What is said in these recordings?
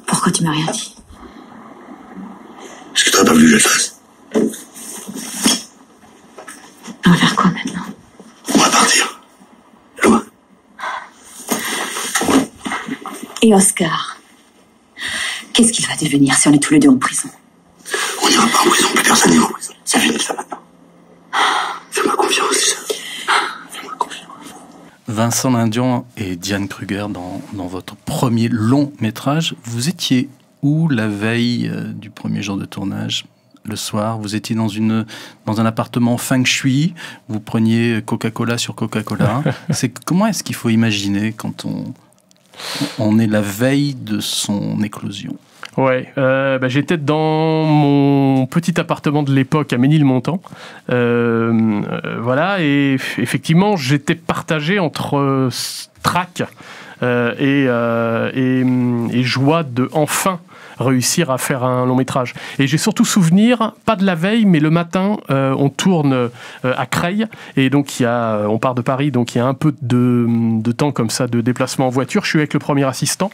Pourquoi tu m'as rien dit? Parce que t'aurais pas voulu que je le fasse. On va faire quoi maintenant? On va partir. Loin. Et Oscar? Qu'est-ce qu'il va devenir si on est tous les deux en prison? On n'ira pas en prison, plus personne n'ira en prison. C'est fini ça maintenant. Fais-moi confiance, Lisa. Fais-moi confiance. Vincent Lindon et Diane Kruger, dans votre premier long métrage, vous étiez où la veille du premier jour de tournage? Le soir, vous étiez dans un appartement feng shui, vous preniez Coca-Cola sur Coca-Cola. Comment est-ce qu'il faut imaginer quand on est la veille de son éclosion? Ouais, j'étais dans mon petit appartement de l'époque à Ménilmontant. Voilà, et effectivement, j'étais partagé entre trac et joie de enfin réussir à faire un long métrage. Et j'ai surtout souvenir, pas de la veille, mais le matin, on tourne à Creil, et donc on part de Paris, donc il y a un peu de temps comme ça de déplacement en voiture. Je suis avec le premier assistant,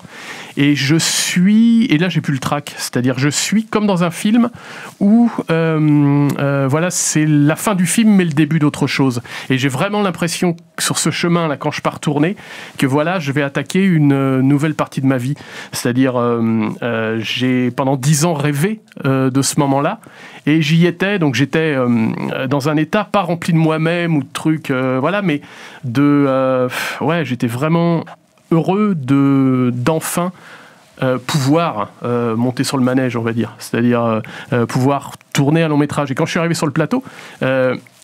et là j'ai plus le trac, c'est-à-dire je suis comme dans un film où voilà, c'est la fin du film mais le début d'autre chose. Et j'ai vraiment l'impression sur ce chemin là, quand je pars tourner, que voilà, je vais attaquer une nouvelle partie de ma vie. C'est-à-dire j'ai pendant 10 ans rêvé de ce moment-là, et j'y étais, donc j'étais dans un état pas rempli de moi-même ou de trucs, voilà, mais j'étais vraiment heureux d'enfin pouvoir monter sur le manège, on va dire, c'est-à-dire pouvoir tourner un long métrage. Et quand je suis arrivé sur le plateau,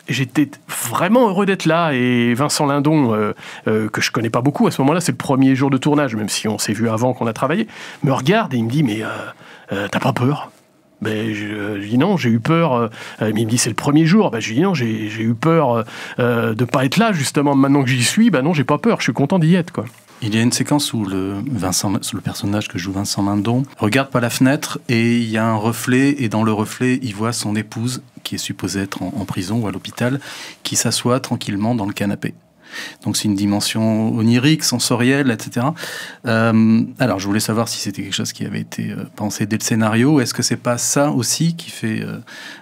j'étais vraiment heureux d'être là, et Vincent Lindon, que je connais pas beaucoup à ce moment-là, c'est le premier jour de tournage, même si on s'est vu avant qu'on a travaillé, me regarde et il me dit « Mais t'as pas peur ?» Je dis non, j'ai eu peur. Il me dit c'est le premier jour. Je dis non, j'ai eu peur de pas être là justement. Maintenant que j'y suis, non, j'ai pas peur. Je suis content d'y être, quoi. Il y a une séquence où le personnage que joue Vincent Lindon regarde par la fenêtre et il y a un reflet, et dans le reflet, il voit son épouse, qui est supposée être en prison ou à l'hôpital, qui s'assoit tranquillement dans le canapé. Donc c'est une dimension onirique, sensorielle, etc. Alors je voulais savoir si c'était quelque chose qui avait été pensé dès le scénario. Est-ce que c'est pas ça aussi qui fait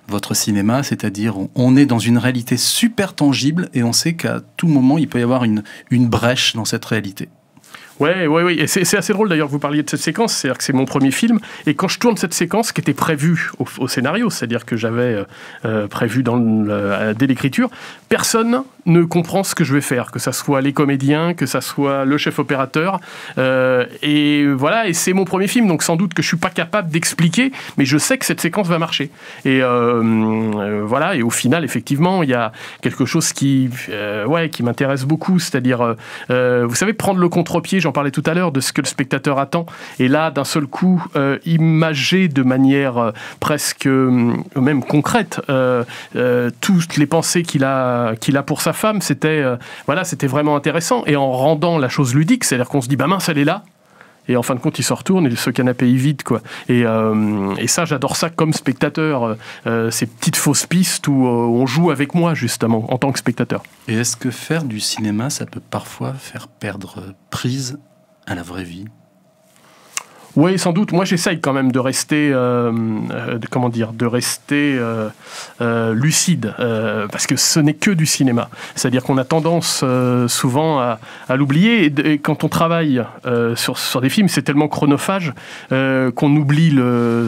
votre cinéma, c'est-à-dire on est dans une réalité super tangible et on sait qu'à tout moment il peut y avoir une brèche dans cette réalité? Oui. Et c'est assez drôle d'ailleurs que vous parliez de cette séquence, c'est-à-dire que c'est mon premier film, et quand je tourne cette séquence qui était prévue au scénario, c'est-à-dire que j'avais prévu dès l'écriture, personne ne comprend ce que je vais faire, que ça soit les comédiens, que ça soit le chef opérateur, et voilà, et c'est mon premier film, donc sans doute que je suis pas capable d'expliquer, mais je sais que cette séquence va marcher. Et voilà, et au final, effectivement, il y a quelque chose qui m'intéresse beaucoup, c'est-à-dire, vous savez, prendre le contre-pied, j'en parlais tout à l'heure, de ce que le spectateur attend, et là, d'un seul coup, imager de manière presque même concrète toutes les pensées qu'il a pour sa femme, c'était vraiment intéressant, et en rendant la chose ludique, c'est-à-dire qu'on se dit mince, elle est là, et en fin de compte il se retourne et ce canapé est vide, quoi. Et ça, j'adore ça comme spectateur, ces petites fausses pistes où on joue avec moi justement en tant que spectateur. Et est-ce que faire du cinéma, ça peut parfois faire perdre prise à la vraie vie? Oui, sans doute. Moi, j'essaye quand même de rester, lucide, parce que ce n'est que du cinéma. C'est-à-dire qu'on a tendance souvent à l'oublier. Et quand on travaille sur des films, c'est tellement chronophage qu'on oublie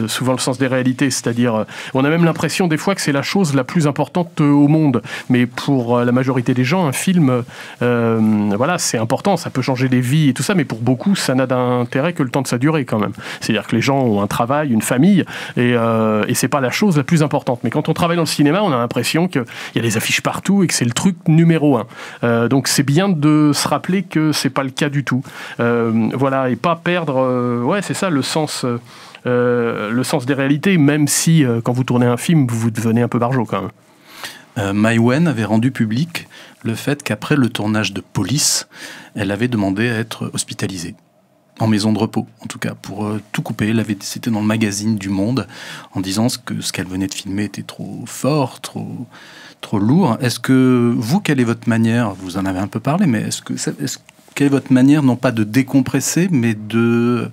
souvent le sens des réalités. C'est-à-dire, on a même l'impression des fois que c'est la chose la plus importante au monde. Mais pour la majorité des gens, un film, c'est important. Ça peut changer des vies et tout ça, mais pour beaucoup, ça n'a d'intérêt que le temps de sa durée, quand même. C'est-à-dire que les gens ont un travail, une famille, et c'est pas la chose la plus importante. Mais quand on travaille dans le cinéma, on a l'impression qu'il y a des affiches partout et que c'est le truc numéro 1. Donc c'est bien de se rappeler que c'est pas le cas du tout. Et pas perdre, c'est ça, le sens des réalités, même si quand vous tournez un film, vous devenez un peu barjot quand même. Mai Wen avait rendu public le fait qu'après le tournage de Police, elle avait demandé à être hospitalisée. En maison de repos, en tout cas, pour tout couper. C'était dans le magazine du Monde, en disant que ce qu'elle venait de filmer était trop fort, trop lourd. Est-ce que vous, quelle est votre manière? Vous en avez un peu parlé, mais est-ce quelle est votre manière, non pas de décompresser, mais de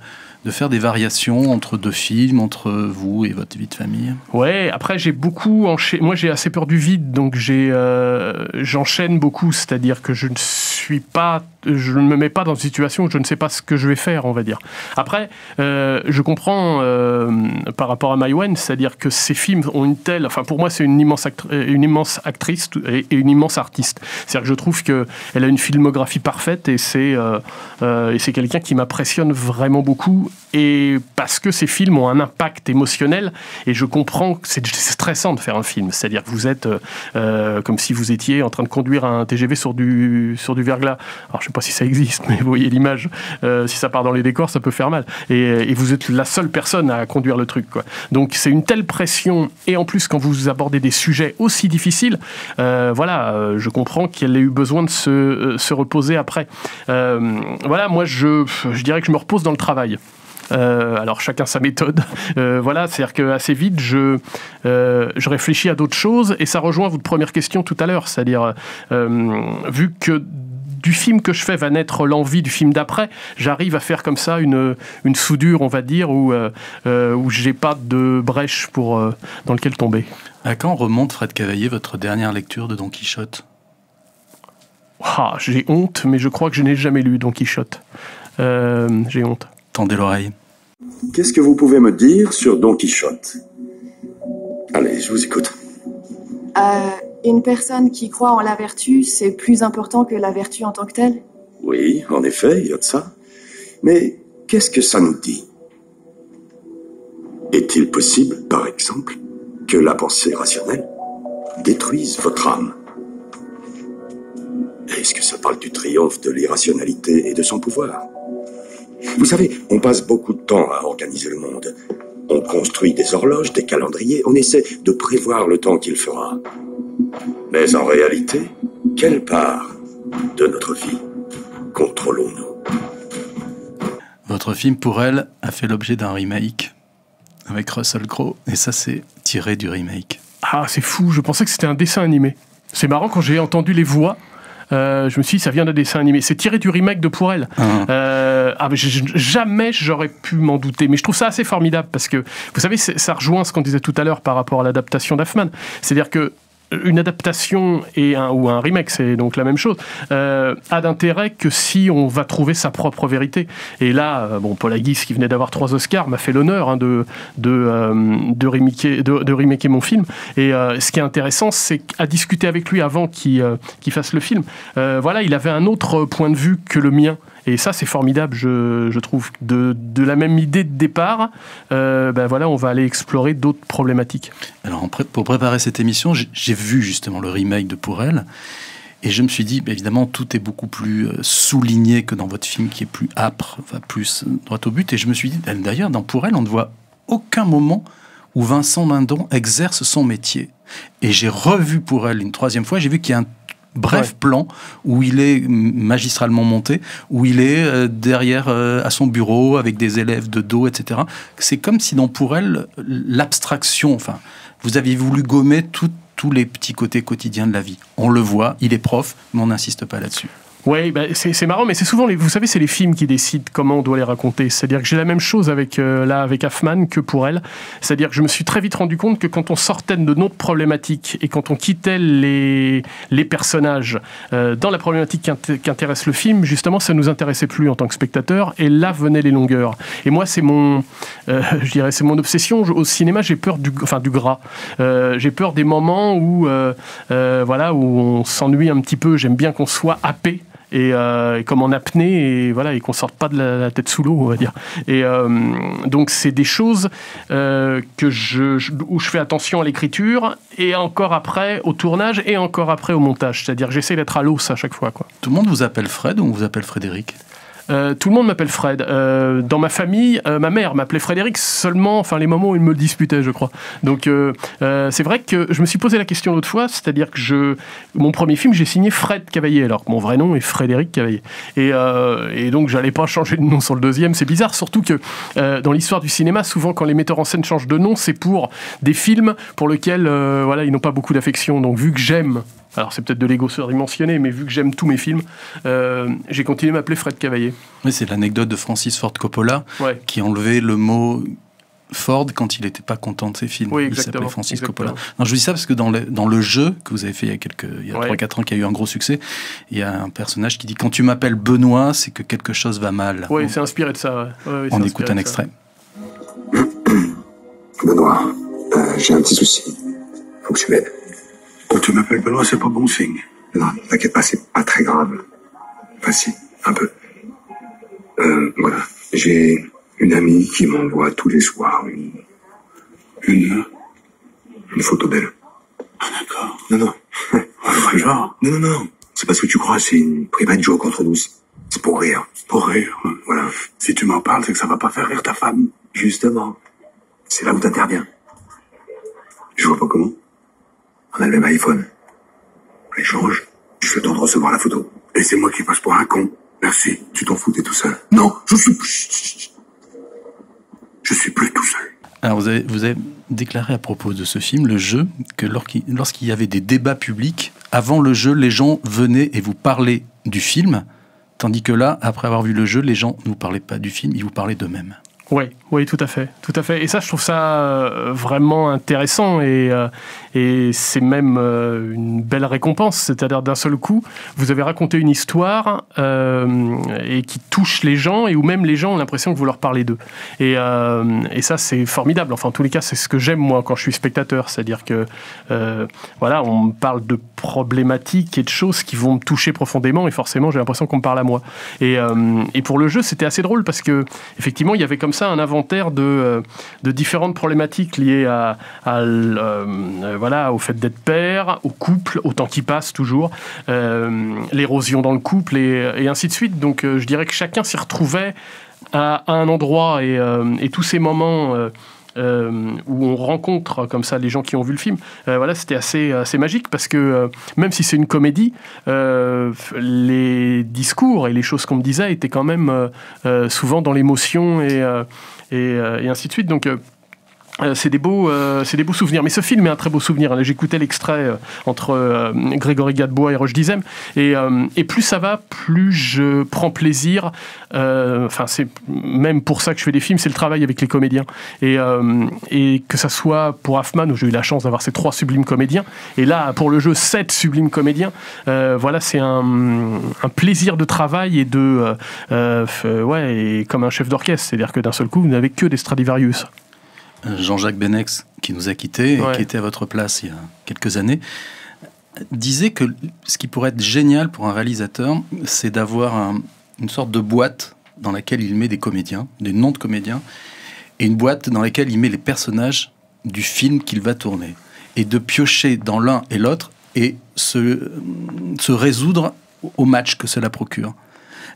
faire des variations entre deux films, entre vous et votre vie de famille? Ouais, après j'ai beaucoup enchaîné. Moi j'ai assez peur du vide, donc j'enchaîne beaucoup, c'est-à-dire que je ne me mets pas dans une situation où je ne sais pas ce que je vais faire, on va dire. Après, je comprends par rapport à Maïwenn, c'est-à-dire que ces films ont une telle... Enfin, pour moi, c'est une immense actrice et une immense artiste. C'est-à-dire que je trouve qu'elle a une filmographie parfaite et c'est quelqu'un qui m'impressionne vraiment beaucoup, et parce que ces films ont un impact émotionnel, et je comprends que c'est stressant de faire un film. C'est-à-dire que vous êtes comme si vous étiez en train de conduire un TGV sur du verglas. Alors, je sais pas si ça existe, mais vous voyez l'image. Si ça part dans les décors, ça peut faire mal. Et vous êtes la seule personne à conduire le truc, quoi. Donc c'est une telle pression, et en plus quand vous abordez des sujets aussi difficiles, je comprends qu'elle ait eu besoin de se reposer après. Moi je dirais que je me repose dans le travail. Alors chacun sa méthode. C'est-à-dire qu'assez vite je réfléchis à d'autres choses, et ça rejoint votre première question tout à l'heure, c'est-à-dire vu que du film que je fais va naître l'envie du film d'après, j'arrive à faire comme ça une soudure, on va dire, où j'ai pas de brèche dans lequel tomber. À quand remonte, Fred Cavaillé, votre dernière lecture de Don Quichotte? J'ai honte, mais je crois que je n'ai jamais lu Don Quichotte. J'ai honte. Tendez l'oreille. Qu'est-ce que vous pouvez me dire sur Don Quichotte? Allez, je vous écoute. Une personne qui croit en la vertu, c'est plus important que la vertu en tant que telle? Oui, en effet, il y a de ça. Mais qu'est-ce que ça nous dit? Est-il possible, par exemple, que la pensée rationnelle détruise votre âme? Est-ce que ça parle du triomphe de l'irrationalité et de son pouvoir? Vous savez, on passe beaucoup de temps à organiser le monde. On construit des horloges, des calendriers, on essaie de prévoir le temps qu'il fera. Mais en réalité, quelle part de notre vie contrôlons-nous? Votre film Pour elle a fait l'objet d'un remake avec Russell Crowe, et ça c'est tiré du remake. Ah, c'est fou, je pensais que c'était un dessin animé. C'est marrant, quand j'ai entendu les voix, je me suis dit, ça vient d'un dessin animé. C'est tiré du remake de Pour elle. Jamais j'aurais pu m'en douter. Mais je trouve ça assez formidable, parce que, vous savez, ça rejoint ce qu'on disait tout à l'heure par rapport à l'adaptation d'Hoffman. C'est-à-dire que une adaptation ou un remake, c'est donc la même chose, a d'intérêt que si on va trouver sa propre vérité. Et là, Paul Haggis, qui venait d'avoir 3 Oscars, m'a fait l'honneur de remaker mon film. Et ce qui est intéressant, c'est qu'à discuter avec lui avant qu'il fasse le film, il avait un autre point de vue que le mien. Et ça, c'est formidable, je trouve. De la même idée de départ, on va aller explorer d'autres problématiques. Alors, pour préparer cette émission, j'ai vu justement le remake de Pour elle, et je me suis dit, évidemment, tout est beaucoup plus souligné que dans votre film, qui est plus âpre, plus droit au but. Et je me suis dit, d'ailleurs, dans Pour elle, on ne voit aucun moment où Vincent Lindon exerce son métier. Et j'ai revu Pour elle une 3e fois, j'ai vu qu'il y a un plan où il est magistralement monté, où il est derrière à son bureau avec des élèves de dos, etc. C'est comme si dans Pour elle, l'abstraction, vous aviez voulu gommer tous les petits côtés quotidiens de la vie. On le voit, il est prof, mais on n'insiste pas là-dessus. Oui, c'est marrant, mais c'est souvent, vous savez, c'est les films qui décident comment on doit les raconter. C'est-à-dire que j'ai la même chose avec Hoffman que Pour elle. C'est-à-dire que je me suis très vite rendu compte que quand on sortait de notre problématique et quand on quittait les personnages dans la problématique qui intéresse le film, justement, ça nous intéressait plus en tant que spectateur, et là venaient les longueurs. Et moi, c'est mon obsession. Au cinéma, j'ai peur du gras. J'ai peur des moments où on s'ennuie un petit peu. J'aime bien qu'on soit happé. Et comme en apnée, et qu'on sorte pas de la tête sous l'eau, on va dire. Et donc c'est des choses où je fais attention à l'écriture, et encore après au tournage, et encore après au montage. C'est-à-dire que j'essaie d'être à l'os à chaque fois, quoi. Tout le monde vous appelle Fred ou on vous appelle Frédéric? Tout le monde m'appelle Fred. Dans ma famille, ma mère m'appelait Frédéric seulement, les moments où il me le disputait, je crois. Donc c'est vrai que je me suis posé la question l'autre fois, c'est-à-dire que mon premier film, j'ai signé Fred Cavaillé, alors que mon vrai nom est Frédéric Cavaillé. Et donc j'allais pas changer de nom sur le deuxième. C'est bizarre, surtout que dans l'histoire du cinéma, souvent quand les metteurs en scène changent de nom, c'est pour des films pour lesquels ils n'ont pas beaucoup d'affection. Donc vu que j'aime alors c'est peut-être de l'ego surdimensionné, mais vu que j'aime tous mes films, j'ai continué à m'appeler Fred Cavaillé. Oui, c'est l'anecdote de Francis Ford Coppola, Ouais. qui enlevait le mot Ford quand il n'était pas content de ses films. Oui, il exactement, s'appelait Francis exactement. Coppola. Non, je vous dis ça parce que dans le jeu que vous avez fait il y a Ouais. 3-4 ans, qui a eu un gros succès, il y a un personnage qui dit « Quand tu m'appelles Benoît, c'est que quelque chose va mal. » Oui, c'est inspiré de ça. Ouais. Ouais, On c'est écoute inspiré un de extrait. Benoît, j'ai un petit souci. Faut que tu m'aides. Quand tu m'appelles Benoît, c'est pas bon signe. Non, t'inquiète pas, c'est pas très grave. Enfin si, un peu. Voilà, j'ai une amie qui m'envoie tous les soirs une photo d'elle. Ah, d'accord. Non. Genre, Non. C'est pas ce que tu crois, c'est une private joke entre nous. C'est pour rire. pour rire. Voilà. Si tu m'en parles, c'est que ça va pas faire rire ta femme. Justement. C'est là où t'interviens. Je vois pas comment. On a le même iPhone. On l'échange. Je fais le temps de recevoir la photo. Et c'est moi qui passe pour un con. Merci. Tu t'en fous, t'es tout seul. Non, je suis plus tout seul. Alors vous avez déclaré à propos de ce film, le jeu, que lorsqu'il y avait des débats publics, avant le jeu, les gens venaient et vous parlaient du film, tandis que là, après avoir vu le jeu, les gens ne vous parlaient pas du film, ils vous parlaient d'eux-mêmes. Oui, tout à fait. Et ça, je trouve ça vraiment intéressant et c'est même une belle récompense. C'est-à-dire d'un seul coup, vous avez raconté une histoire et qui touche les gens et où même les gens ont l'impression que vous leur parlez d'eux. Et ça, c'est formidable. Enfin, en tous les cas, c'est ce que j'aime moi quand je suis spectateur. C'est-à-dire que voilà, on me parle de problématiques et de choses qui vont me toucher profondément et forcément, j'ai l'impression qu'on me parle à moi. Et pour le jeu, c'était assez drôle parce que effectivement, il y avait comme ça un inventaire de différentes problématiques liées voilà, au fait d'être père, au couple, au temps qui passe toujours, l'érosion dans le couple et ainsi de suite. Donc je dirais que chacun s'y retrouvait à un endroit et tous ces moments où on rencontre comme ça les gens qui ont vu le film, voilà, c'était assez magique parce que même si c'est une comédie, les discours et les choses qu'on me disait étaient quand même souvent dans l'émotion et ainsi de suite. Donc c'est des beaux souvenirs. Mais ce film est un très beau souvenir. Là, j'écoutais l'extrait entre Grégory Gadebois et Roche Dizem. Et plus ça va, plus je prends plaisir. Enfin, c'est même pour ça que je fais des films, c'est le travail avec les comédiens. Et que ça soit pour Hoffman, où j'ai eu la chance d'avoir ces 3 sublimes comédiens. Et là, pour le jeu, 7 sublimes comédiens. Voilà, c'est un plaisir de travail et et comme un chef d'orchestre. C'est-à-dire que d'un seul coup, vous n'avez que des Stradivarius. Jean-Jacques Benex, qui nous a quittés, et qui était à votre place il y a quelques années, disait que ce qui pourrait être génial pour un réalisateur, c'est d'avoir une sorte de boîte dans laquelle il met des comédiens, des noms de comédiens, et une boîte dans laquelle il met les personnages du film qu'il va tourner, et de piocher dans l'un et l'autre et se résoudre au match que cela procure.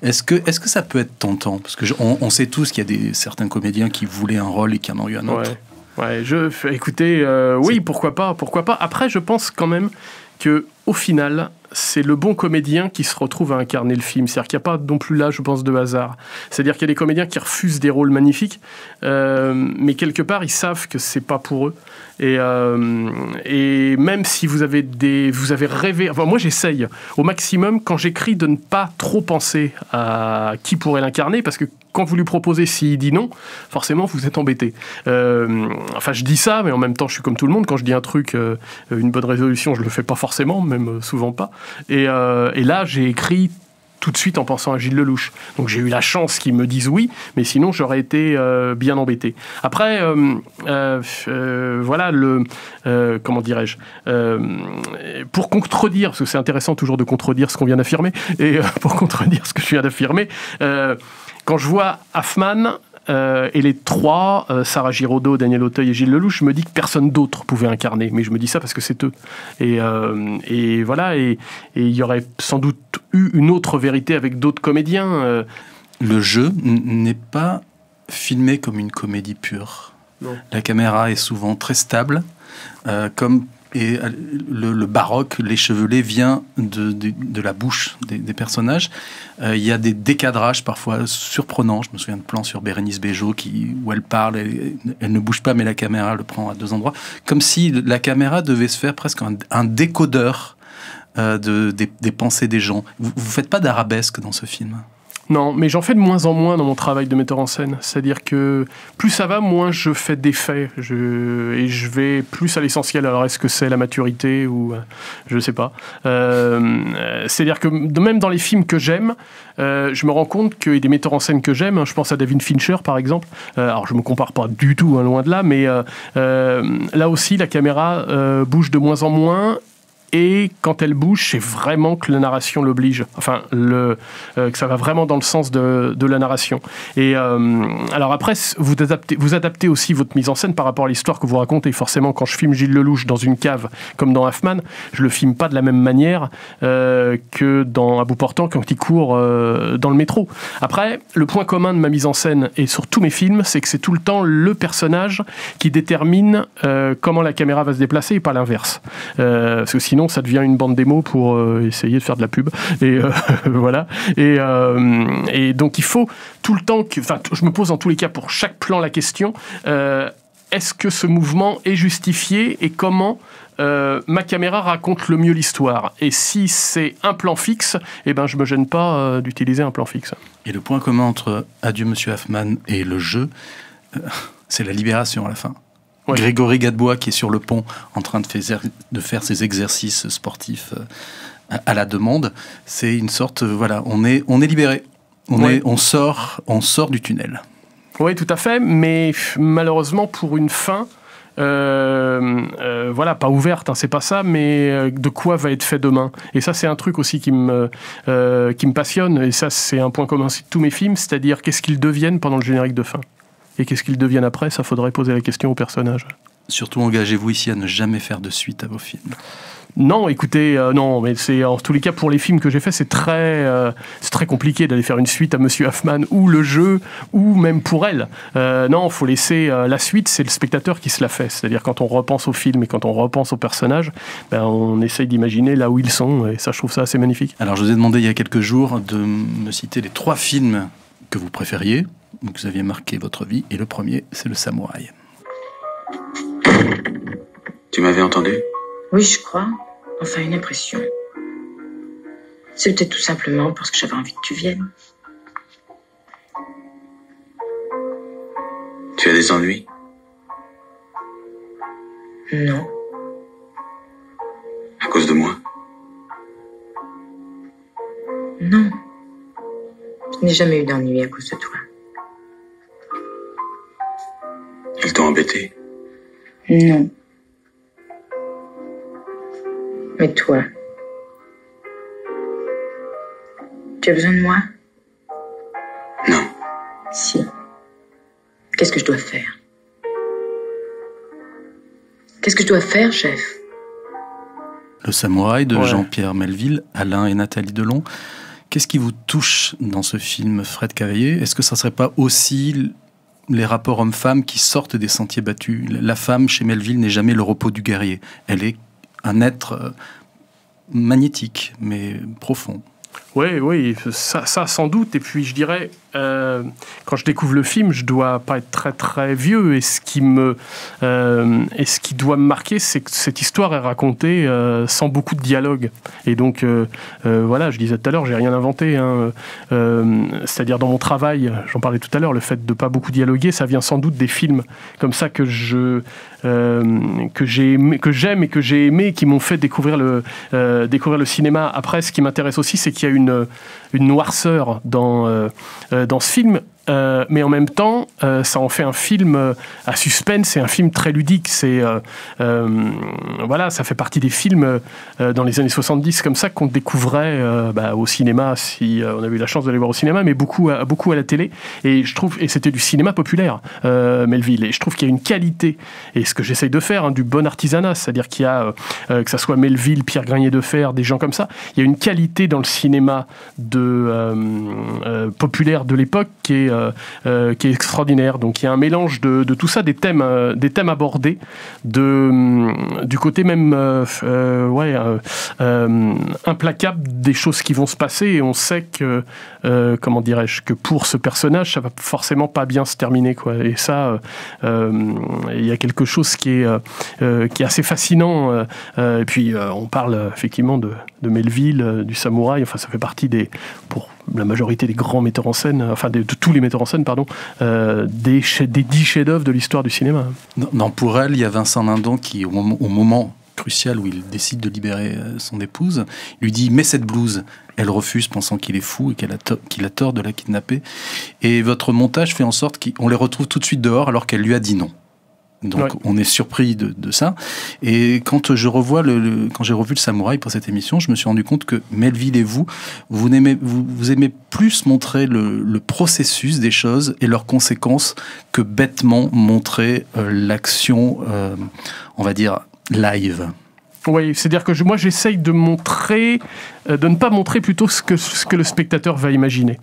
Est-ce que ça peut être tentant? Parce que on sait tous qu'il y a certains comédiens qui voulaient un rôle et qui en ont eu un autre. Écoutez, oui, pourquoi pas. Après, je pense quand même que au final, c'est le bon comédien qui se retrouve à incarner le film. C'est-à-dire qu'il n'y a pas non plus là, je pense, de hasard. C'est-à-dire qu'il y a des comédiens qui refusent des rôles magnifiques, mais quelque part, ils savent que c'est pas pour eux. Et même si vous avez rêvé... Enfin, moi, j'essaye au maximum, quand j'écris, de ne pas trop penser à qui pourrait l'incarner, parce que quand vous lui proposez, s'il dit non, forcément, vous êtes embêté. Enfin, je dis ça, mais en même temps, je suis comme tout le monde. Quand je dis un truc, une bonne résolution, je le fais pas forcément, même souvent pas. Et là, j'ai écrit tout de suite en pensant à Gilles Lelouch. Donc j'ai eu la chance qu'ils me disent oui, mais sinon j'aurais été bien embêté. Après, voilà, comment dirais-je, pour contredire, parce que c'est intéressant toujours de contredire ce qu'on vient d'affirmer, et pour contredire ce que je viens d'affirmer, quand je vois Hoffman et les 3, Sarah Giraudot, Daniel Auteuil et Gilles Lelouch, je me dis que personne d'autre pouvait incarner, mais je me dis ça parce que c'est eux. Et voilà, et il y aurait sans doute eu une autre vérité avec d'autres comédiens. Le jeu n'est pas filmé comme une comédie pure. Non. La caméra est souvent très stable, et le baroque, l'échevelé vient de la bouche des personnages. Il y a des décadrages parfois surprenants. Je me souviens de plans sur Bérénice Bejo où elle parle, elle ne bouge pas, mais la caméra le prend à 2 endroits. Comme si la caméra devait se faire presque un décodeur des pensées des gens. Vous ne faites pas d'arabesque dans ce film? Non, mais j'en fais de moins en moins dans mon travail de metteur en scène. C'est-à-dire que plus ça va, moins je fais d'effets. Et je vais plus à l'essentiel. Alors, est-ce que c'est la maturité ou... je ne sais pas. C'est-à-dire que même dans les films que j'aime, je me rends compte qu'il y a des metteurs en scène que j'aime. Je pense à David Fincher, par exemple. Alors, je ne me compare pas du tout, hein, loin de là. Mais là aussi, la caméra bouge de moins en moins. Et quand elle bouge, c'est vraiment que la narration l'oblige. Enfin, que ça va vraiment dans le sens de la narration. Et alors après, vous adaptez aussi votre mise en scène par rapport à l'histoire que vous racontez. Forcément, quand je filme Gilles Lelouch dans une cave, comme dans Hoffman, je le filme pas de la même manière que dans À bout portant, quand il court dans le métro. Après, le point commun de ma mise en scène, et sur tous mes films, c'est que c'est tout le temps le personnage qui détermine comment la caméra va se déplacer et pas l'inverse. Parce que sinon, ça devient une bande démo pour essayer de faire de la pub. Et voilà. Et donc, il faut tout le temps je me pose en tous les cas pour chaque plan la question, est-ce que ce mouvement est justifié et comment ma caméra raconte le mieux l'histoire? Et si c'est un plan fixe, eh ben, je me gêne pas d'utiliser un plan fixe. Et le point commun entre Adieu Monsieur Hoffman et le jeu, c'est la libération à la fin. Ouais. Grégory Gadebois qui est sur le pont en train de faire ses exercices sportifs à la demande, c'est une sorte, voilà, on est libéré, on sort du tunnel. Oui, tout à fait, mais malheureusement pour une fin, voilà, pas ouverte, hein, c'est pas ça, mais de quoi va être fait demain. Et ça, c'est un truc aussi qui me passionne, et ça, c'est un point commun de tous mes films, c'est-à-dire qu'est-ce qu'ils deviennent pendant le générique de fin. Et qu'est-ce qu'ils deviennent après, ça faudrait poser la question aux personnages. Surtout, engagez-vous ici à ne jamais faire de suite à vos films. Non, écoutez, non, mais c'est en tous les cas pour les films que j'ai faits, c'est très compliqué d'aller faire une suite à Monsieur Hoffman ou le jeu ou même pour elle. Non, faut laisser la suite, c'est le spectateur qui se la fait. C'est-à-dire quand on repense au film et quand on repense aux personnages, ben, on essaye d'imaginer là où ils sont et ça, je trouve ça assez magnifique. Alors, je vous ai demandé il y a quelques jours de me citer les 3 films que vous préfériez, que vous aviez marqué votre vie, et le premier, c'est Le Samouraï. Tu m'avais entendu ? Oui, je crois. Enfin, une impression. C'est peut-être tout simplement parce que j'avais envie que tu viennes. Tu as des ennuis ? Non. À cause de moi ? Non. Je n'ai jamais eu d'ennui à cause de toi. Ils t'ont embêté ? Non. Mais toi, tu as besoin de moi? Non. Si. Qu'est-ce que je dois faire? Qu'est-ce que je dois faire, chef? Le Samouraï de Jean-Pierre Melville, Alain et Nathalie Delon. Qu'est-ce qui vous touche dans ce film, Fred Cavaillé? Est-ce que ça ne serait pas aussi les rapports hommes-femmes qui sortent des sentiers battus? La femme, chez Melville, n'est jamais le repos du guerrier. Elle est un être magnétique, mais profond. Oui, ça sans doute. Et puis je dirais, quand je découvre le film, je dois pas être très très vieux. Et ce qui doit me marquer, c'est que cette histoire est racontée sans beaucoup de dialogue. Et donc, voilà, je disais tout à l'heure, j'ai rien inventé. Hein. C'est-à-dire dans mon travail, j'en parlais tout à l'heure, le fait de pas beaucoup dialoguer, ça vient sans doute des films comme ça que j'aime et que j'ai aimé, qui m'ont fait découvrir le cinéma. Après, ce qui m'intéresse aussi, c'est qu'il y a une noirceur dans ce film, mais en même temps, ça en fait un film à suspense et un film très ludique. Voilà, ça fait partie des films dans les années 70 comme ça qu'on découvrait au cinéma, si on avait eu la chance d'aller voir au cinéma, mais beaucoup à la télé. Et je trouve, et c'était du cinéma populaire, Melville. Et je trouve qu'il y a une qualité, et ce que j'essaye de faire, du bon artisanat, c'est-à-dire qu'il y a, que ça soit Melville, Pierre Granier-Defer, des gens comme ça, il y a une qualité dans le cinéma populaire de l'époque qui est est extraordinaire. Donc il y a un mélange de tout ça, des thèmes abordés, du côté même implacable des choses qui vont se passer, et on sait que comment dirais-je, que pour ce personnage ça va forcément pas bien se terminer, quoi. Et ça, il y a quelque chose qui est assez fascinant. Et puis on parle effectivement de Melville, du samouraï. Enfin, ça fait partie pour la majorité des grands metteurs en scène, enfin de tous les metteurs en scène, pardon, des 10 chefs-d'œuvre de l'histoire du cinéma. Dans Pour elle, il y a Vincent Lindon qui, au moment crucial où il décide de libérer son épouse, lui dit « mets cette blouse ». Elle refuse, pensant qu'il est fou et qu'il a tort de la kidnapper. Et votre montage fait en sorte qu'on les retrouve tout de suite dehors alors qu'elle lui a dit non. Donc on est surpris de ça. Et quand j'ai revu le Samouraï pour cette émission, je me suis rendu compte que Melville et vous aimez plus montrer le processus des choses et leurs conséquences que bêtement montrer l'action, on va dire, live. Oui, c'est-à-dire que moi j'essaye de ne pas montrer plutôt ce que le spectateur va imaginer.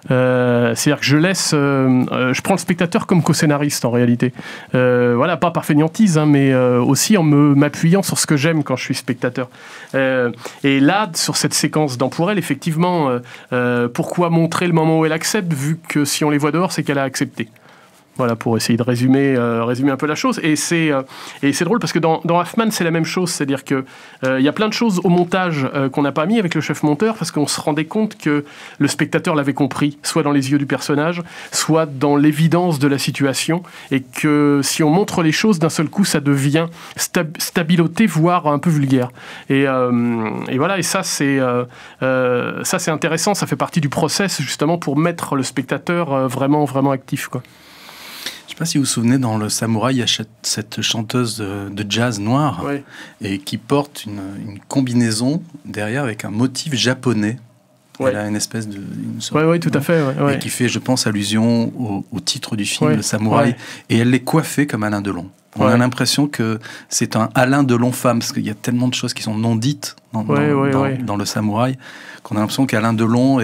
C'est-à-dire que je prends le spectateur comme co-scénariste en réalité. Voilà, pas par fainéantise, hein, mais aussi en m'appuyant sur ce que j'aime quand je suis spectateur. Et là, sur cette séquence dans Pour elle, effectivement, pourquoi montrer le moment où elle accepte, vu que si on les voit dehors, c'est qu'elle a accepté. Voilà, pour essayer de résumer un peu la chose. Et c'est drôle parce que dans Hoffman, c'est la même chose. C'est-à-dire qu'il y a plein de choses au montage qu'on n'a pas mis avec le chef monteur parce qu'on se rendait compte que le spectateur l'avait compris, soit dans les yeux du personnage, soit dans l'évidence de la situation. Et que si on montre les choses, d'un seul coup, ça devient stabiloté, voire un peu vulgaire. Et voilà, et ça, c'est intéressant. Ça fait partie du process, justement, pour mettre le spectateur vraiment, vraiment actif, quoi. Je ne sais pas si vous vous souvenez, dans Le Samouraï, il y a cette chanteuse de jazz noire et qui porte une combinaison derrière avec un motif japonais. Elle a une espèce de... Oui, tout à fait. Et qui fait, je pense, allusion au titre du film, Le Samouraï. Et elle l'est coiffée comme Alain Delon. On a l'impression que c'est un Alain Delon femme, parce qu'il y a tellement de choses qui sont non dites dans Le Samouraï, qu'on a l'impression qu'Alain Delon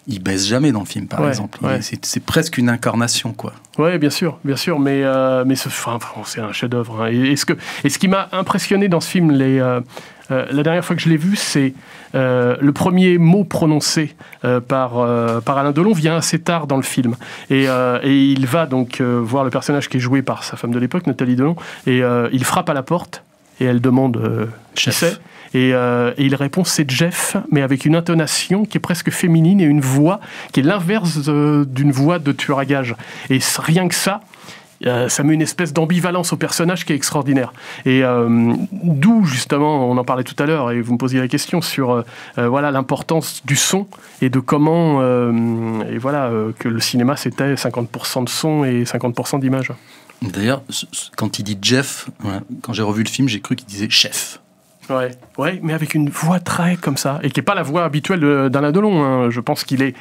il baisse jamais dans le film, par exemple. C'est presque une incarnation, quoi. Oui, bien sûr, mais c'est un chef-d'œuvre. Hein. Et ce qui m'a impressionné dans ce film, la dernière fois que je l'ai vu, c'est le premier mot prononcé par Alain Delon vient assez tard dans le film. Et il va donc voir le personnage qui est joué par sa femme de l'époque, Nathalie Delon, et il frappe à la porte, et elle demande qui c'est. Et il répond c'est Jeff, mais avec une intonation qui est presque féminine et une voix qui est l'inverse d'une voix de tueur à gages. Et rien que ça, ça met une espèce d'ambivalence au personnage qui est extraordinaire. Et d'où, justement, on en parlait tout à l'heure, et vous me posiez la question sur l'importance du son et de comment que le cinéma, c'était 50% de son et 50% d'image. D'ailleurs, quand il dit Jeff, quand j'ai revu le film, j'ai cru qu'il disait chef. Ouais, mais avec une voix très comme ça, et qui n'est pas la voix habituelle d'Alain Delon. Hein. Je pense qu'il est...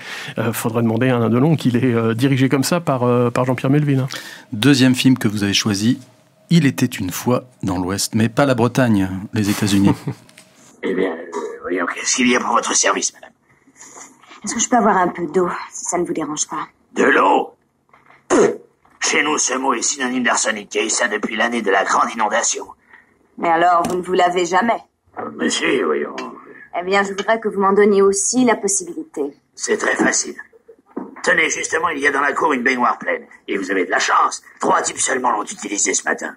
faudrait demander à Alain Delon qu'il est dirigé comme ça par Jean-Pierre Melville. Hein. Deuxième film que vous avez choisi, Il était une fois dans l'Ouest, mais pas la Bretagne, les États-Unis. Eh bien, voyons, qu'est-ce qu'il y a pour votre service, madame? Est-ce que je peux avoir un peu d'eau, si ça ne vous dérange pas? De l'eau? Chez nous, ce mot est synonyme d'arsenic, et ça depuis l'année de la grande inondation. Mais alors, vous ne vous lavez jamais? Mais si, voyons. Eh bien, je voudrais que vous m'en donniez aussi la possibilité. C'est très facile. Tenez, justement, il y a dans la cour une baignoire pleine. Et vous avez de la chance. 3 types seulement l'ont utilisée ce matin.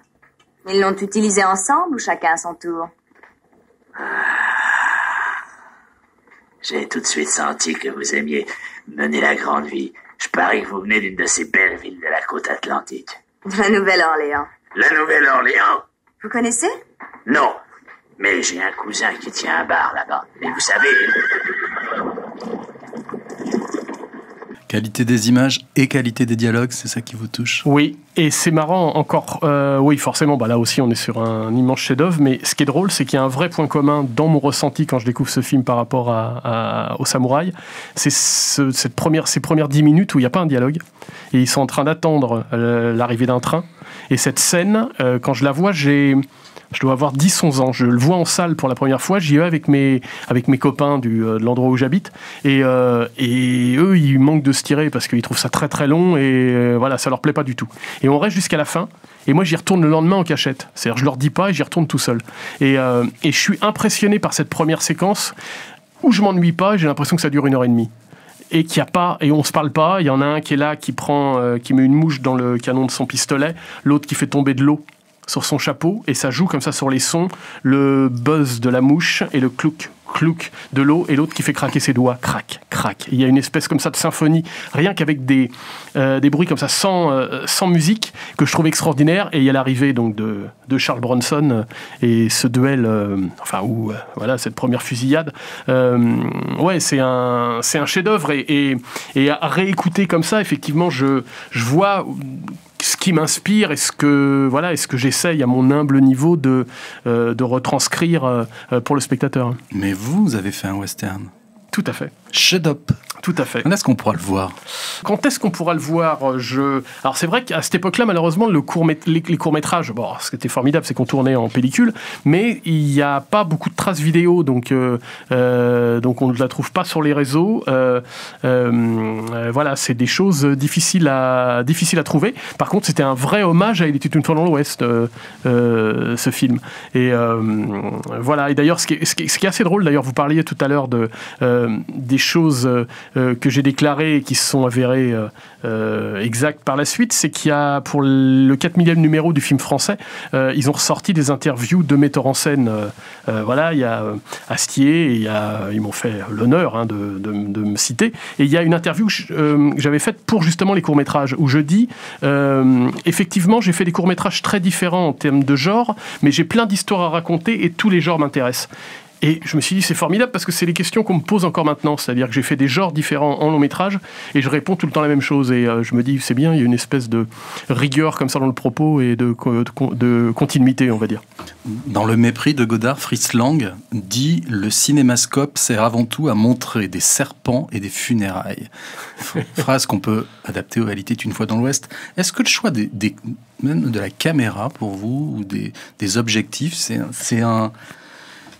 Ils l'ont utilisée ensemble ou chacun à son tour? J'ai tout de suite senti que vous aimiez mener la grande vie. Je parie que vous venez d'une de ces belles villes de la côte atlantique. La Nouvelle-Orléans. La Nouvelle-Orléans? Vous connaissez? Non, mais j'ai un cousin qui tient un bar là-bas. Et vous savez... Qualité des images et qualité des dialogues, c'est ça qui vous touche? Oui, et c'est marrant encore. Oui, forcément, là aussi on est sur un immense chef-d'œuvre, mais ce qui est drôle, c'est qu'il y a un vrai point commun dans mon ressenti quand je découvre ce film par rapport au Samouraï. C'est ces premières 10 minutes où il n'y a pas un dialogue, et ils sont en train d'attendre l'arrivée d'un train. Et cette scène, quand je la vois, Je dois avoir 10-11 ans. Je le vois en salle pour la première fois. J'y vais avec mes copains de l'endroit où j'habite. Et eux, ils manquent de se tirer parce qu'ils trouvent ça très très long et voilà, ça leur plaît pas du tout. Et on reste jusqu'à la fin. Et moi, j'y retourne le lendemain en cachette. C'est-à-dire, je leur dis pas et j'y retourne tout seul. Et je suis impressionné par cette première séquence où je m'ennuie pas et j'ai l'impression que ça dure 1h30. Et qu'il y a pas, et on se parle pas. Il y en a un qui est là, qui met une mouche dans le canon de son pistolet, l'autre qui fait tomber de l'eau sur son chapeau, et ça joue comme ça sur les sons, le buzz de la mouche et le clouc de l'eau, et l'autre qui fait craquer ses doigts, crac, crac. Il y a une espèce comme ça de symphonie, rien qu'avec des bruits comme ça, sans musique, que je trouve extraordinaire. Et il y a l'arrivée donc de Charles Bronson et ce duel, voilà, cette première fusillade. Ouais, c'est un chef-d'œuvre, et à réécouter comme ça, effectivement, je vois ce qui m'inspire et ce que j'essaye à mon humble niveau de retranscrire pour le spectateur. Mais vous avez fait un western. Tout à fait. Shut-up. Tout à fait. Quand est-ce qu'on pourra le voir ? Quand est-ce qu'on pourra le voir ? Alors c'est vrai qu'à cette époque-là, malheureusement, les courts-métrages, bon, ce qui était formidable, c'est qu'on tournait en pellicule, mais il n'y a pas beaucoup de traces vidéo, donc on ne la trouve pas sur les réseaux. Voilà, c'est des choses difficiles à trouver. Par contre, c'était un vrai hommage à Il était une fois dans l'Ouest, ce film. Et voilà. Et d'ailleurs, ce qui est assez drôle, d'ailleurs, vous parliez tout à l'heure des choses que j'ai déclarées et qui se sont avérées exactes par la suite, c'est qu'il y a, pour le 4 millième numéro du film français, ils ont ressorti des interviews de metteurs en scène. Voilà, il y a Astier, et ils m'ont fait l'honneur de me citer. Et il y a une interview que j'avais faite pour justement les courts-métrages, où je dis, effectivement, j'ai fait des courts-métrages très différents en termes de genre, mais j'ai plein d'histoires à raconter et tous les genres m'intéressent. Et je me suis dit, c'est formidable parce que c'est les questions qu'on me pose encore maintenant. C'est-à-dire que j'ai fait des genres différents en long métrage et je réponds tout le temps la même chose. Et je me dis, c'est bien, il y a une espèce de rigueur comme ça dans le propos et de continuité, on va dire. Dans Le mépris de Godard, Fritz Lang dit « Le cinémascope sert avant tout à montrer des serpents et des funérailles ». Phrase qu'on peut adapter aux réalités d'une fois dans l'Ouest. Est-ce que le choix même de la caméra pour vous, ou des objectifs,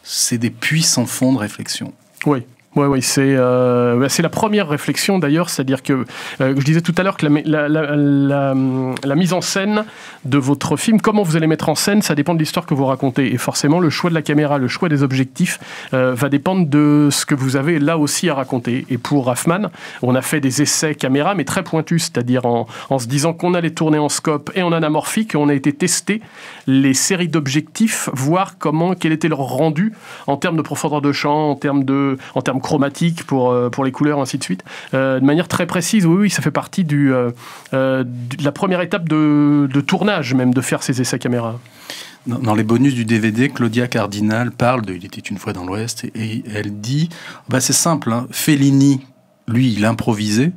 c'est des puits sans fond de réflexion? Oui. Oui, c'est la première réflexion d'ailleurs, c'est-à-dire que je disais tout à l'heure que la mise en scène de votre film, comment vous allez mettre en scène, ça dépend de l'histoire que vous racontez, et forcément le choix de la caméra, le choix des objectifs va dépendre de ce que vous avez là aussi à raconter. Et pour Raffman, on a fait des essais caméra mais très pointus, c'est-à-dire en se disant qu'on allait tourner en scope et en anamorphique, on a été tester les séries d'objectifs, voir quel était leur rendu en termes de profondeur de champ, en termes chromatique pour les couleurs, ainsi de suite, de manière très précise. Oui, ça fait partie de la première étape de tournage, même, de faire ces essais caméra. Dans les bonus du DVD, Claudia Cardinal parle de « Il était une fois dans l'Ouest » et elle dit c'est simple, hein, Fellini, lui, il improvisait.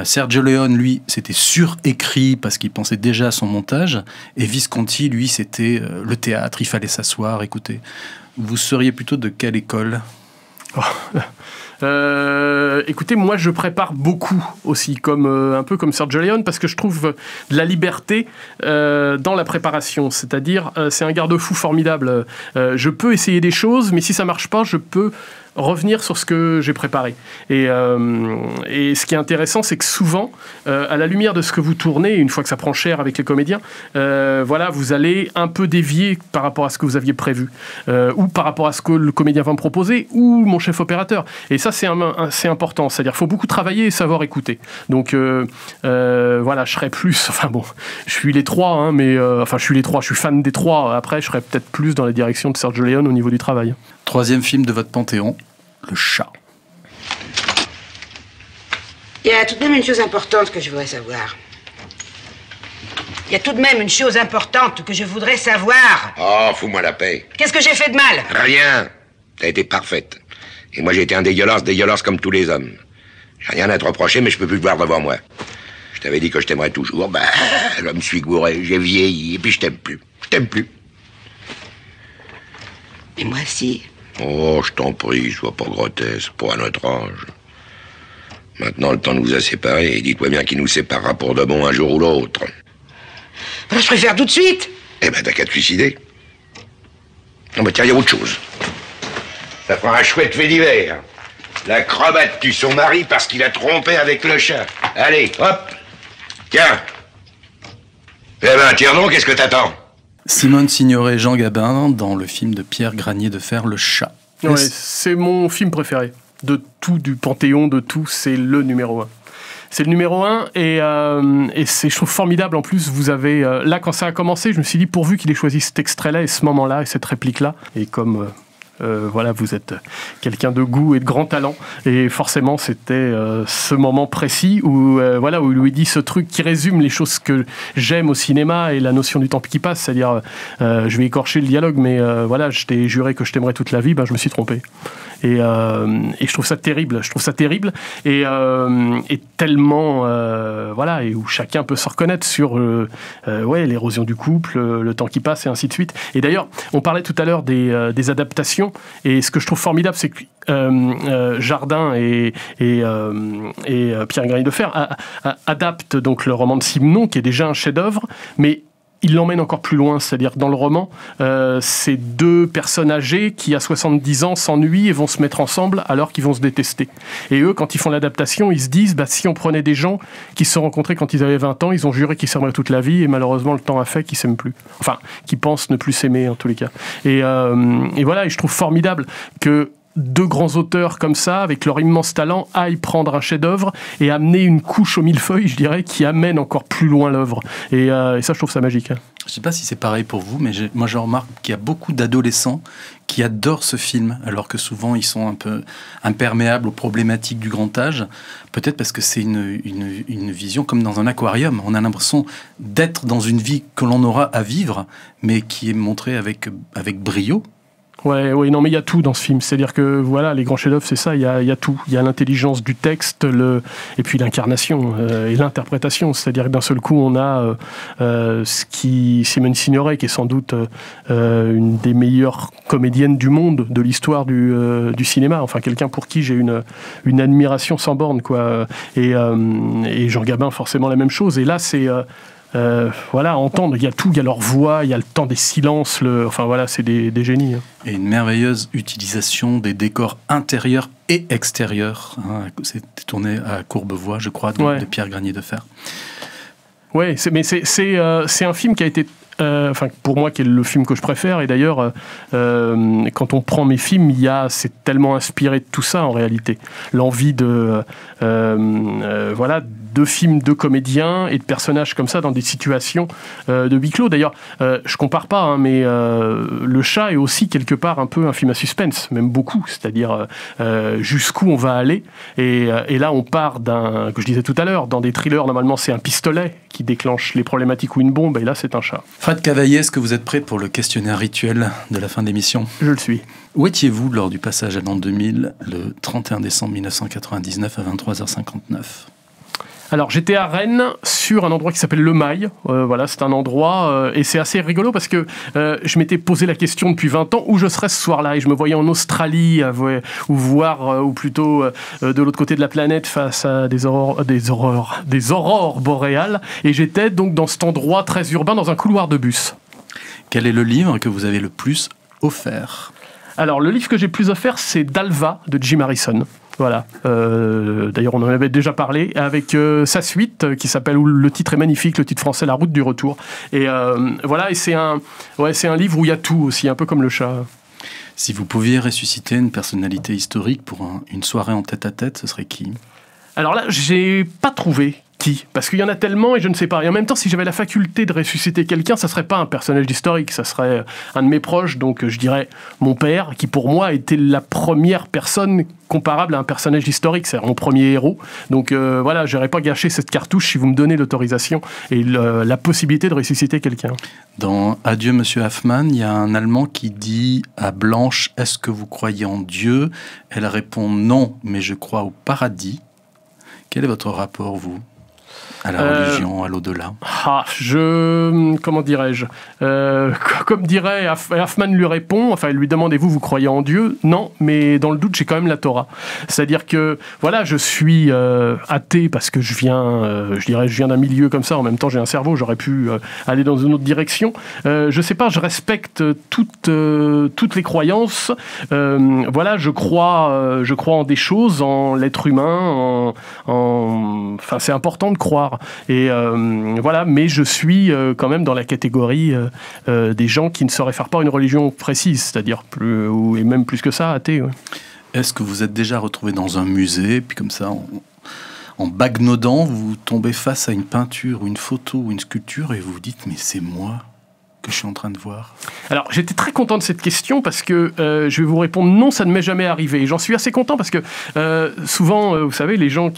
Sergio Leone, lui, c'était surécrit parce qu'il pensait déjà à son montage, et Visconti, lui, c'était le théâtre, il fallait s'asseoir, écouter. Vous seriez plutôt de quelle école ? Écoutez, moi je prépare beaucoup aussi, un peu comme Sergio Leone, parce que je trouve de la liberté dans la préparation, c'est-à-dire c'est un garde-fou formidable. Je peux essayer des choses, mais si ça marche pas, je peux revenir sur ce que j'ai préparé. Et ce qui est intéressant, c'est que souvent, à la lumière de ce que vous tournez, une fois que ça prend cher avec les comédiens, vous allez un peu dévier par rapport à ce que vous aviez prévu, ou par rapport à ce que le comédien va me proposer, ou mon chef opérateur. Et ça, c'est important. C'est-à-dire qu'il faut beaucoup travailler et savoir écouter. Donc, je serais plus... je suis les trois, je suis fan des trois. Après, je serais peut-être plus dans la direction de Sergio Leone au niveau du travail. Troisième film de votre panthéon, Le Chat. Il y a tout de même une chose importante que je voudrais savoir. Oh, fous-moi la paix. Qu'est-ce que j'ai fait de mal? Rien. T'as été parfaite. Et moi, j'ai été un dégueulasse comme tous les hommes. J'ai rien à te reprocher, mais je peux plus te voir devant moi. Je t'avais dit que je t'aimerais toujours. Là, me suis gouré, j'ai vieilli, et puis je t'aime plus. Je t'aime plus. Et moi, si. Oh, je t'en prie, sois pas grotesque, pour à notre âge. Maintenant, le temps nous a séparés, et dis-toi bien qu'il nous séparera pour de bon un jour ou l'autre. Je préfère tout de suite. Eh ben, t'as qu'à te suicider. Non, mais tiens, il y a autre chose. Ça fera un chouette fait divers. L'acrobate tue son mari parce qu'il a trompé avec le chat. Allez, hop. Tiens. Eh ben, tire donc, qu'est-ce que t'attends? Simone Signoret, Jean Gabin, dans le film de Pierre Granier de Fer, Le Chat. Ouais, c'est mon film préféré. De tout, du panthéon, de tout, c'est le numéro 1. C'est le numéro 1 et c'est, je trouve, formidable. En plus, vous avez... là, quand ça a commencé, je me suis dit, pourvu qu'il ait choisi cet extrait-là et ce moment-là et cette réplique-là. Et comme... voilà, vous êtes quelqu'un de goût et de grand talent, et forcément c'était ce moment précis où voilà, où il lui dit ce truc qui résume les choses que j'aime au cinéma et la notion du temps qui passe, c'est-à-dire je vais écorcher le dialogue, mais voilà, je t'ai juré que je t'aimerais toute la vie, ben je me suis trompé. Et je trouve ça terrible, et tellement voilà, et où chacun peut se reconnaître sur ouais, l'érosion du couple, le temps qui passe et ainsi de suite. Et d'ailleurs, on parlait tout à l'heure des adaptations, et ce que je trouve formidable, c'est que Jardin et Pierre Granier de Fer adaptent donc le roman de Simenon, qui est déjà un chef-d'œuvre, mais il l'emmène encore plus loin, c'est-à-dire que dans le roman, c'est deux personnes âgées qui, à 70 ans, s'ennuient et vont se mettre ensemble alors qu'ils vont se détester. Et eux, quand ils font l'adaptation, ils se disent, bah, si on prenait des gens qui se sont rencontrés quand ils avaient 20 ans, ils ont juré qu'ils s'aimeraient toute la vie, et malheureusement, le temps a fait qu'ils s'aiment plus. Enfin, qu'ils pensent ne plus s'aimer, en tous les cas. Et voilà, et je trouve formidable que deux grands auteurs comme ça, avec leur immense talent, aillent prendre un chef-d'œuvre et amener une couche au millefeuille, je dirais, qui amène encore plus loin l'œuvre. Et ça, je trouve ça magique. Je ne sais pas si c'est pareil pour vous, mais moi je remarque qu'il y a beaucoup d'adolescents qui adorent ce film, alors que souvent ils sont un peu imperméables aux problématiques du grand âge. Peut-être parce que c'est une vision comme dans un aquarium. On a l'impression d'être dans une vie que l'on aura à vivre, mais qui est montrée avec brio. Ouais, non, mais il y a tout dans ce film. C'est-à-dire que, voilà, les grands chefs-d'œuvre, c'est ça, il y a tout. Il y a l'intelligence du texte, et puis l'incarnation et l'interprétation. C'est-à-dire que d'un seul coup, on a Simone Signoret, qui est sans doute une des meilleures comédiennes du monde, de l'histoire du cinéma. Enfin, quelqu'un pour qui j'ai une admiration sans borne, quoi. Et Jean Gabin, forcément, la même chose. Et là, c'est... voilà, entendre, il y a tout, il y a leur voix, il y a le temps des silences, enfin voilà, c'est des génies. Et une merveilleuse utilisation des décors intérieurs et extérieurs. C'était tourné à Courbevoie, je crois, de Pierre Granier de Fer. Ouais, c'est un film qui a été... Enfin, pour moi, qui est le film que je préfère. Et d'ailleurs, quand on prend mes films, c'est tellement inspiré de tout ça, en réalité. L'envie de... voilà, de films de comédiens et de personnages comme ça dans des situations de huis clos. D'ailleurs, je compare pas, hein, mais Le Chat est aussi quelque part un peu un film à suspense, même beaucoup. C'est-à-dire jusqu'où on va aller. Et là, on part que je disais tout à l'heure, dans des thrillers, normalement, c'est un pistolet qui déclenche les problématiques ou une bombe, et là, c'est un chat. Fred Cavaillé, est-ce que vous êtes prêt pour le questionnaire rituel de la fin d'émission? Je le suis. Où étiez-vous lors du passage à l'an 2000, le 31 décembre 1999 à 23h59? Alors, j'étais à Rennes, sur un endroit qui s'appelle Le Mail. Voilà, c'est un endroit... et c'est assez rigolo parce que je m'étais posé la question depuis 20 ans où je serais ce soir-là. Et je me voyais en Australie, ou plutôt de l'autre côté de la planète, face à des aurores boréales. Et j'étais donc dans cet endroit très urbain, dans un couloir de bus. Quel est le livre que vous avez le plus offert? Alors, le livre que j'ai le plus offert, c'est Dalva, de Jim Harrison. Voilà. D'ailleurs, on en avait déjà parlé, avec sa suite qui s'appelle, où le titre est magnifique, le titre français, La route du retour. Et voilà, et c'est un livre où il y a tout aussi, un peu comme Le Chat. Si vous pouviez ressusciter une personnalité historique pour une soirée en tête-à-tête, ce serait qui? Alors là, j'ai pas trouvé qui, parce qu'il y en a tellement et je ne sais pas. Et en même temps, si j'avais la faculté de ressusciter quelqu'un, ça serait pas un personnage historique, ça serait un de mes proches, donc je dirais mon père, qui pour moi était la première personne comparable à un personnage historique, c'est mon premier héros. Donc voilà, j'aurais pas gâché cette cartouche si vous me donnez l'autorisation et la possibilité de ressusciter quelqu'un. Dans Adieu Monsieur Hoffmann, il y a un Allemand qui dit à Blanche, est-ce que vous croyez en Dieu? Elle répond non, mais je crois au paradis. Quel est votre rapport, vous? À la religion, à l'au-delà. Comment dirais-je, comme dirait Hoffman lui répond, enfin il lui demande, et vous croyez en Dieu? Non, mais dans le doute j'ai quand même la Torah. C'est-à-dire que voilà, je suis athée parce que je viens d'un milieu comme ça. En même temps j'ai un cerveau, j'aurais pu aller dans une autre direction. Je sais pas, je respecte toutes les croyances. Voilà, je crois en des choses, en l'être humain, enfin c'est important de croire. Et voilà, mais je suis quand même dans la catégorie des gens qui ne se réfèrent pas à une religion précise, c'est-à-dire et même plus que ça, athée. Ouais. Est-ce que vous êtes déjà retrouvé dans un musée, puis comme ça, en bagnaudant, vous tombez face à une peinture, ou une photo, ou une sculpture, et vous vous dites, mais c'est moi que je suis en train de voir? Alors, j'étais très content de cette question parce que je vais vous répondre non, ça ne m'est jamais arrivé. Et j'en suis assez content parce que souvent, vous savez, les gens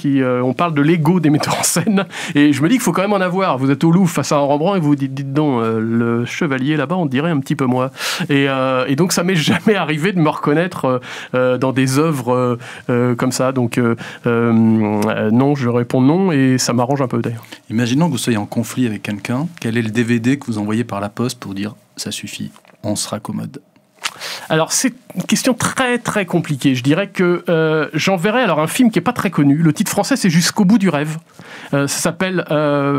on parle de l'ego des metteurs en scène et je me dis qu'il faut quand même en avoir. Vous êtes au Louvre face à un Rembrandt et vous vous dites donc, le chevalier là-bas, on dirait un petit peu moi. Et donc, ça m'est jamais arrivé de me reconnaître dans des œuvres comme ça. Donc, non, je réponds non et ça m'arrange un peu d'ailleurs. Imaginons que vous soyez en conflit avec quelqu'un. Quel est le DVD que vous envoyez par la poste pour dire ça suffit, on se raccommode? Alors c'est une question très très compliquée. Je dirais que j'enverrai alors un film qui est pas très connu. Le titre français c'est Jusqu'au bout du rêve. Ça s'appelle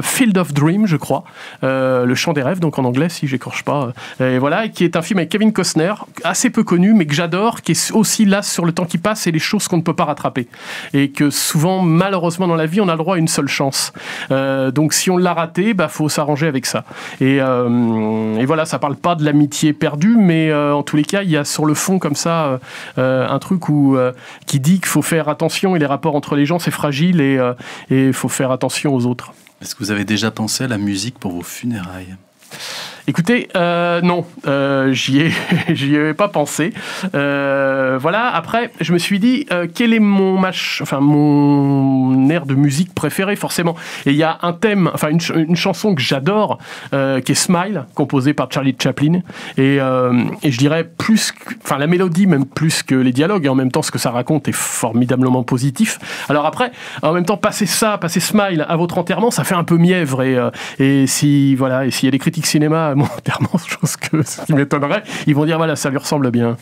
Field of Dreams, je crois. Le champ des rêves, donc en anglais si j'écorche pas. Et voilà, qui est un film avec Kevin Costner, assez peu connu mais que j'adore, qui est aussi là sur le temps qui passe et les choses qu'on ne peut pas rattraper. Et que souvent, malheureusement dans la vie, on a le droit à une seule chance. Donc si on l'a raté, faut s'arranger avec ça. Et voilà, ça parle pas de l'amitié perdue, mais en tous les cas, il y a sur le fond comme ça un truc qui dit qu'il faut faire attention et les rapports entre les gens c'est fragile et il faut faire attention aux autres. Est-ce que vous avez déjà pensé à la musique pour vos funérailles? Écoutez, non, j'y ai pas pensé. Voilà. Après, je me suis dit quel est mon air de musique préféré forcément. Et il y a un thème, enfin une chanson que j'adore, qui est Smile, composée par Charlie Chaplin. Et je dirais la mélodie même plus que les dialogues. Et en même temps, ce que ça raconte est formidablement positif. Alors après, en même temps, passer Smile à votre enterrement, ça fait un peu mièvre. Et s'il y a des critiques cinéma mon enterrement, chose qui m'étonnerait, ils vont dire voilà, ça lui ressemble bien.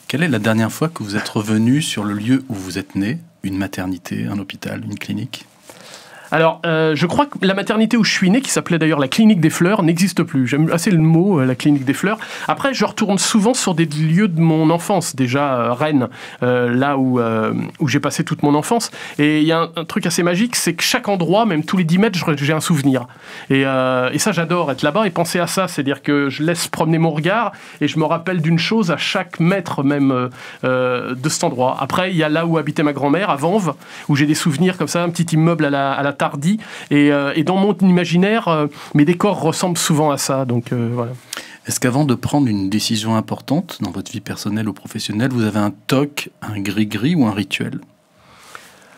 Quelle est la dernière fois que vous êtes revenu sur le lieu où vous êtes né? Une maternité, un hôpital, une clinique? Alors, je crois que la maternité où je suis né, qui s'appelait d'ailleurs la clinique des fleurs, n'existe plus. J'aime assez le mot, la clinique des fleurs. Après, je retourne souvent sur des lieux de mon enfance. Déjà, Rennes, là où j'ai passé toute mon enfance. Et il y a un truc assez magique, c'est que chaque endroit, même tous les 10 mètres, j'ai un souvenir. Et ça, j'adore être là-bas et penser à ça. C'est-à-dire que je laisse promener mon regard et je me rappelle d'une chose à chaque mètre même de cet endroit. Après, il y a là où habitait ma grand-mère, à Vanves, où j'ai des souvenirs comme ça, un petit immeuble à la Tardy, et dans mon imaginaire, mes décors ressemblent souvent à ça. Donc voilà. Est-ce qu'avant de prendre une décision importante dans votre vie personnelle ou professionnelle, vous avez un toc, un gris-gris ou un rituel?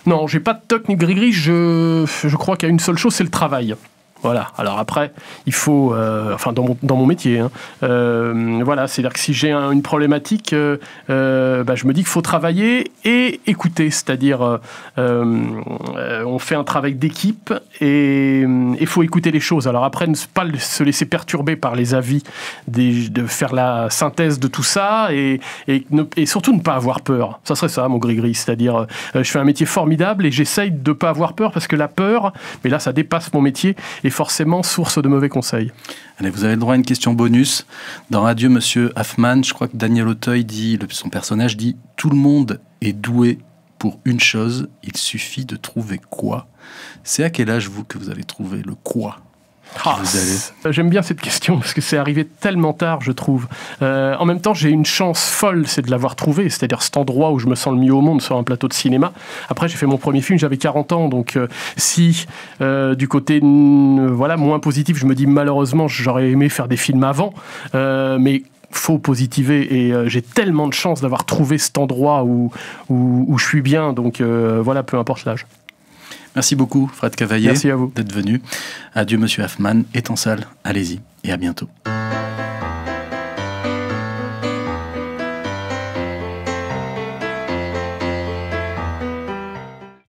Non, j'ai pas de toc ni de gris-gris. Je crois qu'il y a une seule chose, c'est le travail. Voilà. Alors après, il faut, dans mon métier, voilà, c'est-à-dire que si j'ai une problématique, je me dis qu'il faut travailler et écouter, c'est-à-dire on fait un travail d'équipe et il faut écouter les choses. Alors après, ne pas se laisser perturber par les avis, de faire la synthèse de tout ça et surtout ne pas avoir peur. Ça serait ça, mon gris-gris, c'est-à-dire je fais un métier formidable et j'essaye de ne pas avoir peur parce que la peur, mais là ça dépasse mon métier, est forcément source de mauvais conseils. Allez, vous avez le droit à une question bonus. Dans Adieu Monsieur Hoffman, je crois que Daniel Auteuil son personnage dit « Tout le monde est doué pour une chose, il suffit de trouver quoi ?» C'est à quel âge, que vous avez trouvé le quoi? J'aime bien cette question parce que c'est arrivé tellement tard, je trouve. En même temps, j'ai une chance folle, c'est de l'avoir trouvé, c'est-à-dire cet endroit où je me sens le mieux au monde sur un plateau de cinéma. Après, j'ai fait mon premier film, j'avais 40 ans, donc si du côté moins positif, je me dis malheureusement, j'aurais aimé faire des films avant, mais faut positiver et j'ai tellement de chance d'avoir trouvé cet endroit où je suis bien, donc voilà, peu importe l'âge. Merci beaucoup, Fred Cavaillé, merci à vous d'être venu. Adieu, Monsieur Hoffman, est en salle. Allez-y et à bientôt.